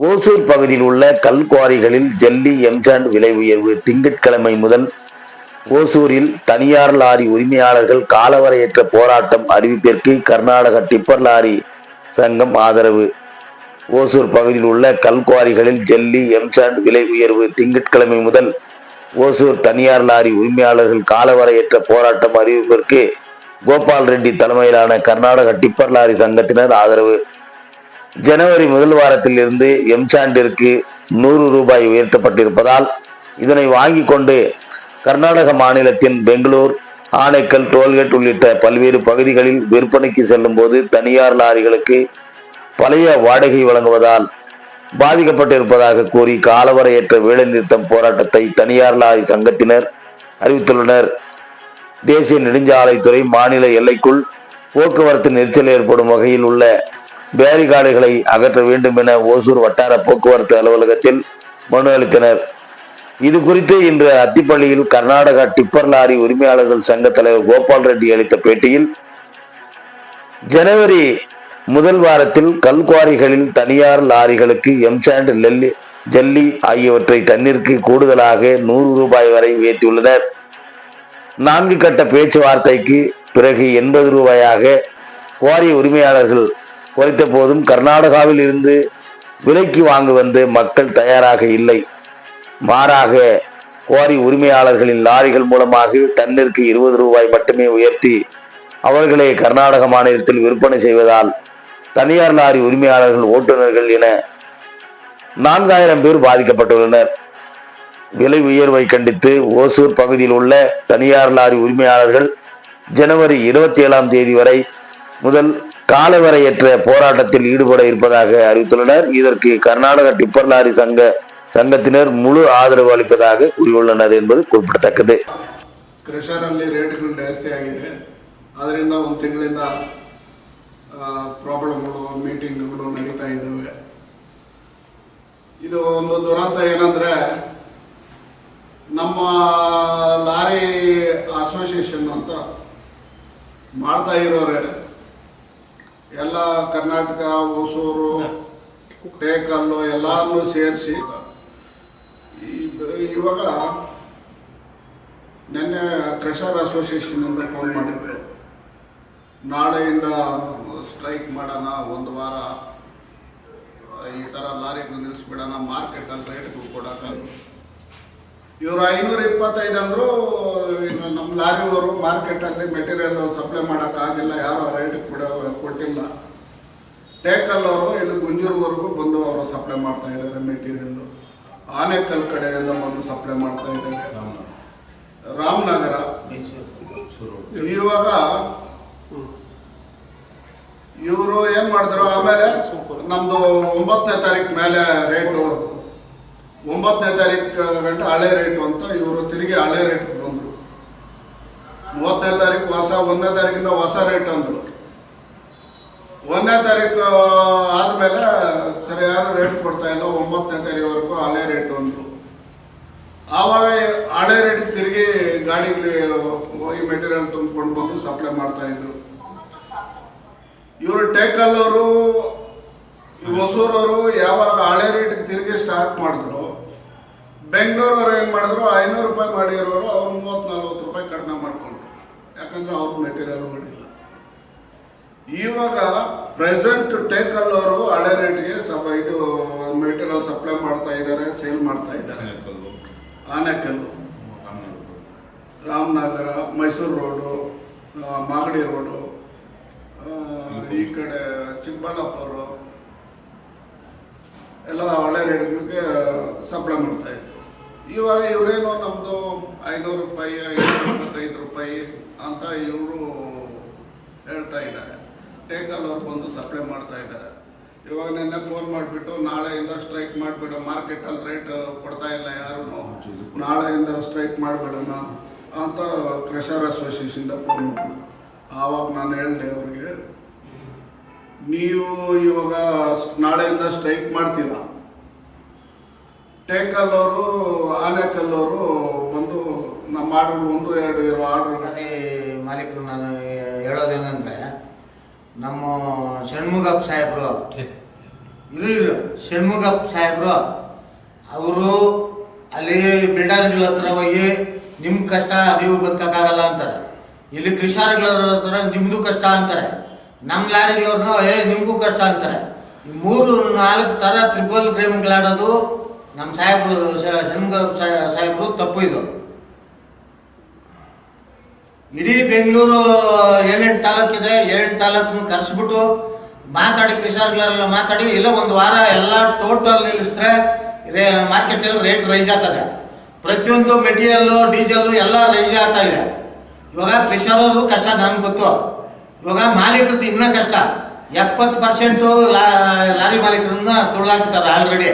ஓசூர் பகுதியில் உள்ள கல்குவாரிகளில் ஜல்லி எம்சாண்ட் விலை உயர்வு. திங்கட்கிழமை முதல் ஓசூரில் தனியார் லாரி உரிமையாளர்கள் காலவரையற்ற போராட்டம் அறிவிப்பிற்கு கர்நாடக டிப்பர் லாரி சங்கம் ஆதரவு. ஓசூர் பகுதியில் உள்ள கல்குவாரிகளில் ஜல்லி எம்சாண்ட் விலை உயர்வு. திங்கட்கிழமை முதல் ஓசூர் தனியார் லாரி உரிமையாளர்கள் காலவரையற்ற போராட்டம் அறிவிப்பிற்கு கோபால் ரெட்டி தலைமையிலான கர்நாடக டிப்பர் லாரி சங்கத்தினர் ஆதரவு. ஜனவரி முதல் வாரத்தில் இருந்து எம்சாண்டிற்கு 100 ரூபாய் உயர்த்தப்பட்டிருப்பதால் இதனை வாங்கிக் கொண்டு கர்நாடக மாநிலத்தின் பெங்களூர், ஆனைக்கல், டோல்கேட் உள்ளிட்ட பல்வேறு பகுதிகளில் விற்பனைக்கு செல்லும் போது தனியார் லாரிகளுக்கு பழைய வாடகை வழங்குவதால் பாதிக்கப்பட்டிருப்பதாக கூறி காலவரையற்ற வேலைநிறுத்தம் போராட்டத்தை தனியார் லாரி சங்கத்தினர் அறிவித்துள்ளனர். தேசிய நெடுஞ்சாலைத்துறை மாநில எல்லைக்குள் போக்குவரத்து நெரிசல் ஏற்படும் வகையில் உள்ள பேரிகார்டுகளை அகற்ற வேண்டும் என ஓசூர் வட்டார போக்குவரத்து அலுவலகத்தில் மனு அளித்தனர். இது குறித்து இன்று அத்திப்பள்ளியில் கர்நாடக டிப்பர் லாரி உரிமையாளர்கள் சங்க தலைவர் கோபால் ரெட்டி அளித்த பேட்டியில், ஜனவரி முதல் வாரத்தில் கல்குவாரிகளில் தனியார் லாரிகளுக்கு எம்சாண்ட், ஜல்லி ஆகியவற்றை தண்ணீருக்கு கூடுதலாக 100 ரூபாய் வரை உயர்த்தியுள்ளனர். 4 கட்ட பேச்சுவார்த்தைக்கு பிறகு 80 ரூபாயாக குவாரி உரிமையாளர்கள் குறைத்த போதும் கர்நாடகாவில் இருந்து விலைக்கு வாங்க வந்து மக்கள் தயாராக இல்லை. மாறாக குவாரி உரிமையாளர்களின் லாரிகள் மூலமாக டன்னிற்கு 20 ரூபாய் மட்டுமே உயர்த்தி அவர்களே கர்நாடக மாநிலத்தில் விற்பனை செய்வதால் தனியார் லாரி உரிமையாளர்கள், ஓட்டுநர்கள் என 4000 பேர் பாதிக்கப்பட்டுள்ளனர். விலை உயர்வை கண்டித்து ஓசூர் பகுதியில் உள்ள தனியார் லாரி உரிமையாளர்கள் ஜனவரி 27ஆம் தேதி வரை முதல் காலவரையற்ற போராட்டத்தில் ஈடுபட இருப்பதாக அறிவித்துள்ளனர். இதற்கு கர்நாடக டிப்பர் லாரி சங்கத்தினர் முழு ಆದರವು ಅளிப்பதாக கூறியுள்ளனர் என்பது குறிப்பிடத்தக்கது. ಕ್ರಷರ್ ಅಲ್ಲಿ ರೇಟ್ಗಳು ಜಾಸ್ತಿ ಆಗಿದೆ. ಅದರಿಂದ ಒಂದು ತಿಂಗಳಿಂದ ಪ್ರಾಬ್ಲಮ್ಗಳು, ಮೀಟಿಂಗ್ಗಳು ನಡೀತಾ ಇದ್ದಾವೆ. ಇದು ಒಂದು ದುರಂತ ಏನಂದ್ರೆ, ನಮ್ಮ ಲಾರಿ ಅಸೋಸಿಯೇಷನ್ ಅಂತ ಮಾಡ್ತಾ ಇರೋರೆ ಎಲ್ಲ ಕರ್ನಾಟಕ, ಹೊಸೂರು, ಟೇಕಲ್ಲು ಎಲ್ಲಾರನ್ನೂ ಸೇರಿಸಿ ಇವಾಗ ನಿನ್ನೆ ಕ್ರಷರ್ ಅಸೋಸಿಯೇಷನಿಂದ ಫೋನ್ ಮಾಡಿದ್ರು, ನಾಳೆಯಿಂದ ಸ್ಟ್ರೈಕ್ ಮಾಡೋಣ, ಒಂದು ವಾರ ಈ ಥರ ಲಾರಿಗಳು ನಿಲ್ಲಿಸ್ಬಿಡೋಣ, ಮಾರ್ಕೆಟಲ್ಲಿ ರೇಟ್ಗಳು ಕೊಡೋಕ್ಕಾಗಲ್ಲ. ಇವರು 525 ಅಂದರು. ಇನ್ನು ನಮ್ಮ ಲಾರಿಯವರು ಮಾರ್ಕೆಟಲ್ಲಿ ಮೆಟೀರಿಯಲ್ ಸಪ್ಲೈ ಮಾಡೋಕ್ಕಾಗಿಲ್ಲ, ಯಾರು ರೇಟ್ ಕೊಟ್ಟಿಲ್ಲ. ಟೇಕಲ್ಲವರು ಇಲ್ಲಿ ಗುಂಜೂರ್ವರೆಗೂ ಬಂದು ಅವರು ಸಪ್ಲೈ ಮಾಡ್ತಾ ಇದ್ದಾರೆ ಮೆಟೀರಿಯಲ್ಲು. ಆನೆಕಲ್ ಕಡೆಯಿಂದ ಬಂದು ಸಪ್ಲೈ ಮಾಡ್ತಾ ಇದ್ದಾರೆ, ರಾಮನಗರ. ಇವಾಗ ಇವರು ಏನು ಮಾಡಿದ್ರು, ಆಮೇಲೆ ನಮ್ಮದು 9ನೇ ತಾರೀಕು ಮೇಲೆ ರೇಟು, 9ನೇ ತಾರೀಕು ಗಂಟೆ ಹಳೆ ರೇಟು ಅಂತ ಇವರು ತಿರುಗಿ ಹಳೆ ರೇಟ್ ಬಂದರು. 30ನೇ ತಾರೀಕು ಹೊಸ, 1ನೇ ತಾರೀಕಿಂದ ಹೊಸ ರೇಟ್ ಅಂದರು. 1ನೇ ತಾರೀಕು ಆದಮೇಲೆ ಸರಿ ಯಾರು ರೇಟ್ ಕೊಡ್ತಾ ಇಲ್ಲ, 9ನೇ ತಾರೀಕುವರೆಗೂ ಹಳೆ ರೇಟು ಅಂದರು. ಆವಾಗ ಹಳೆ ರೇಟಿಗೆ ತಿರುಗಿ ಗಾಡಿಗೆ ಹೋಗಿ ಮೆಟೀರಿಯಲ್ ತುಂಬಿಕೊಂಡು ಬಂದು ಸಪ್ಲೈ ಮಾಡ್ತಾಯಿದ್ರು. ಇವರು ಟೇಕಲ್ಲವರು, ಹೊಸೂರವರು ಯಾವಾಗ ಹಳೆ ರೇಟಿಗೆ ತಿರುಗಿ ಸ್ಟಾರ್ಟ್ ಮಾಡಿದ್ರು, ಬೆಂಗಳೂರವ್ರು ಏನು ಮಾಡಿದ್ರು, 500 ರೂಪಾಯಿ ಮಾಡಿರೋರು ಅವ್ರು 30-40 ರೂಪಾಯಿ ಕಡಿಮೆ ಮಾಡಿಕೊಂಡ್ರು. ಯಾಕಂದರೆ ಅವ್ರು ಮೆಟೀರಿಯಲ್ ಮಾಡಿಲ್ಲ. ಇವಾಗ ಪ್ರೆಸೆಂಟ್ ಟೇಕಲ್ಲವರು ಹಳೆ ರೇಟ್ಗೆ ಇದು ಮೆಟೀರಿಯಲ್ ಸಪ್ಲೈ ಮಾಡ್ತಾ ಇದ್ದಾರೆ, ಸೇಲ್ ಮಾಡ್ತಾ ಇದ್ದಾರೆ. ಆನೆಕಲ್ಲು, ರಾಮನಗರ, ಮೈಸೂರು ರೋಡು, ಮಾಗಡಿ ರೋಡು, ಈ ಕಡೆ ಚಿಕ್ಕಬಳ್ಳಾಪುರ ಎಲ್ಲ ಹಳೆ ರೇಟ್ಗಳಿಗೆ ಸಪ್ಲೈ ಮಾಡ್ತಾಯಿದ್ರು. ಇವಾಗ ಇವರೇನೋ ನಮ್ಮದು 500 ರೂಪಾಯಿ, 525 ರೂಪಾಯಿ ಅಂತ ಇವರು ಹೇಳ್ತಾ ಇದ್ದಾರೆ. ಟೇಕಲ್ಲವ್ರು ಬಂದು ಸಪ್ಲೈ ಮಾಡ್ತಾ ಇದ್ದಾರೆ. ಇವಾಗ ನಿನ್ನೆ ಫೋನ್ ಮಾಡಿಬಿಟ್ಟು ನಾಳೆಯಿಂದ ಸ್ಟ್ರೈಕ್ ಮಾಡಿಬಿಡ, ಮಾರ್ಕೆಟಲ್ಲಿ ರೇಟ್ ಕೊಡ್ತಾ ಇಲ್ಲ ಯಾರು, ನಾಳೆಯಿಂದ ಸ್ಟ್ರೈಕ್ ಮಾಡಿಬಿಡೋಣ ಅಂತ ಕ್ರಷರ್ ಅಸೋಸಿಯೇಷನ್ದ ಫೋನ್ ಮಾಡಿದ್ರು. ಆವಾಗ ನಾನು ಹೇಳಿದೆ ಅವ್ರಿಗೆ, ನೀವು ಇವಾಗ ನಾಳೆಯಿಂದ ಸ್ಟ್ರೈಕ್ ಮಾಡ್ತೀರಾ, ಟೇಕಲ್ಲವರು, ಆನೆಕಲ್ಲವರು ಬಂದು ನಮ್ಮ ನಮ್ಮ ಆರ್ಡರ್ 1, 2 ಇರೋ ಆರ್ಡರ್ ಮಾಲೀಕರು ನಾನು ಹೇಳೋದೇನೆಂದರೆ, ನಮ್ಮ ಷಣ್ಮುಗಪ್ಪ ಸಾಹೇಬರು ಷಣ್ಮುಗಪ್ಪ ಸಾಹೇಬರು ಅವರು ಅಲ್ಲಿ ಬಿಲ್ಡರ್ಗಳ ಹತ್ರ ಹೋಗಿ ನಿಮ್ಮ ಕಷ್ಟ ನೀವು ಬದುಕೋಕ್ಕಾಗಲ್ಲ ಅಂತಾರೆ. ಇಲ್ಲಿ ಕೃಷಿಗಳ ಹತ್ರ ನಿಮ್ಮದು ಕಷ್ಟ ಅಂತಾರೆ. ನಮ್ಮ ಲಾರಿಗಳವ್ರನ್ನ ನಿಮಗೂ ಕಷ್ಟ ಅಂತಾರೆ. ಈ 3-4 ಥರ ತ್ರಿಬಲ್ ಗೇಮ್ಗಳಾಡೋದು ನಮ್ಮ ಸಾಹೇಬರು ಷಣ್ಮುಗಪ್ಪ ಸಾಹೇಬರು ತಪ್ಪು. ಇದು ಇಡೀ ಬೆಂಗಳೂರು 7-8 ತಾಲೂಕಿದೆ. 7 ತಾಲೂಕನ್ನು ಕರೆಸ್ಬಿಟ್ಟು ಮಾತಾಡಿ, ಕೃಷಿಗಳೆಲ್ಲ ಮಾತಾಡಿ, ಇಲ್ಲ ಒಂದು ವಾರ ಎಲ್ಲ ಟೋಟಲ್ ನಿಲ್ಲಿಸಿದ್ರೆ ಮಾರ್ಕೆಟಲ್ಲಿ ರೇಟ್ ರೈಸ್ ಆಗ್ತದೆ. ಪ್ರತಿಯೊಂದು ಮೆಟೀರಿಯಲ್ಲು, ಡೀಸೆಲ್ಲು ಎಲ್ಲ ರೈಸ್ ಆಗ್ತಾ ಇದೆ. ಇವಾಗ ಕೃಷಿಯವ್ರದ್ದು ಕಷ್ಟ ನನಗೆ ಗೊತ್ತು. ಇವಾಗ ಮಾಲೀಕರದ್ದು ಇನ್ನೂ ಕಷ್ಟ. 70% ಲಾರಿ ಮಾಲೀಕರನ್ನ ತುಳಿದಾಕ್ತಾರೆ ಆಲ್ರೆಡಿ.